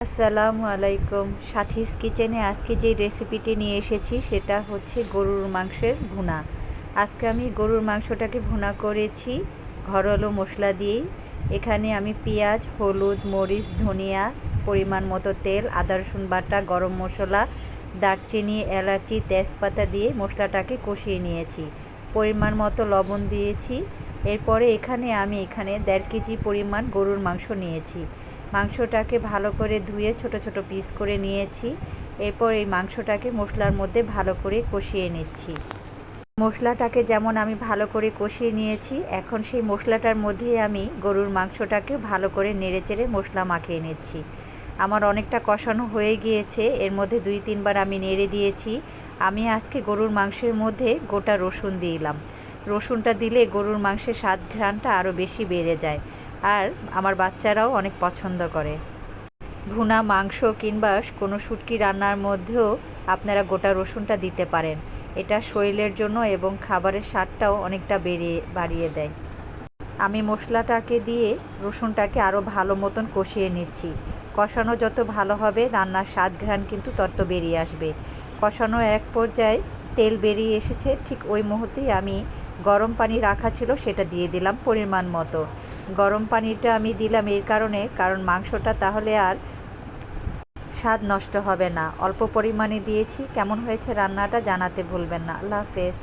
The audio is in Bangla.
আসসালামু আলাইকুম। সাথীস কিচেনে আজকে যে রেসিপিটি নিয়ে এসেছি সেটা হচ্ছে গরুর মাংসের ভুনা। আজকে আমি গরুর মাংসটাকে ভুনা করেছি ঘরোয়া মশলা দিয়েই। এখানে আমি পেঁয়াজ, হলুদ, মরিচ, ধনিয়া, পরিমাণ মতো তেল, আদা রসুন বাটা, গরম মশলা, দারচিনি, এলাচি, তেজপাতা দিয়ে মশলাটাকে কষিয়ে নিয়েছি। পরিমাণ মতো লবণ দিয়েছি। এরপরে আমি এখানে 1.5 কেজি পরিমাণ গরুর মাংস নিয়েছি। মাংসটাকে ভালো করে ধুয়ে ছোট ছোট পিস করে নিয়েছি। এরপর এই মাংসটাকে মশলার মধ্যে ভালো করে কষিয়ে নিচ্ছি। মশলাটাকে যেমন আমি ভালো করে কষিয়ে নিয়েছি, এখন সেই মশলাটার মধ্যেই আমি গরুর মাংসটাকে ভালো করে নেড়েচেড়ে মশলা মাখিয়ে নিচ্ছি। আমার অনেকটা কষানো হয়ে গিয়েছে, এর মধ্যে 2-3 বার আমি নেড়ে দিয়েছি। আমি আজকে গরুর মাংসের মধ্যে গোটা রসুন দিলাম। রসুনটা দিলে গরুর মাংসের স্বাদ ঘ্রাণটা আরও বেশি বেড়ে যায়, আর আমার বাচ্চারাও অনেক পছন্দ করে। ভুনা মাংস কিংবা কোনো শুটকি রান্নার মধ্যেও আপনারা গোটা রসুনটা দিতে পারেন। এটা শরীরের জন্য এবং খাবারের স্বাদটাও অনেকটা বাড়িয়ে দেয়। আমি মশলাটাকে দিয়ে রসুনটাকে আরও ভালো মতন কষিয়ে নিচ্ছি। কষানো যত ভালো হবে রান্নার স্বাদ ঘ্রাণ কিন্তু তত বেরিয়ে আসবে। কষানো এক পর্যায়ে তেল বেরিয়ে এসেছে, ঠিক ওই মুহূর্তেই আমি গরম পানি রাখা ছিল সেটা দিয়ে দিলাম পরিমাণ মতো। গরম পানিটা আমি দিলাম কারণ মাংসটা তাহলে আর স্বাদ নষ্ট হবে না। অল্প পরিমাণে দিয়েছি। কেমন হয়েছে রান্নাটা জানাতে ভুলবেন না। আল্লাহ হাফেজ।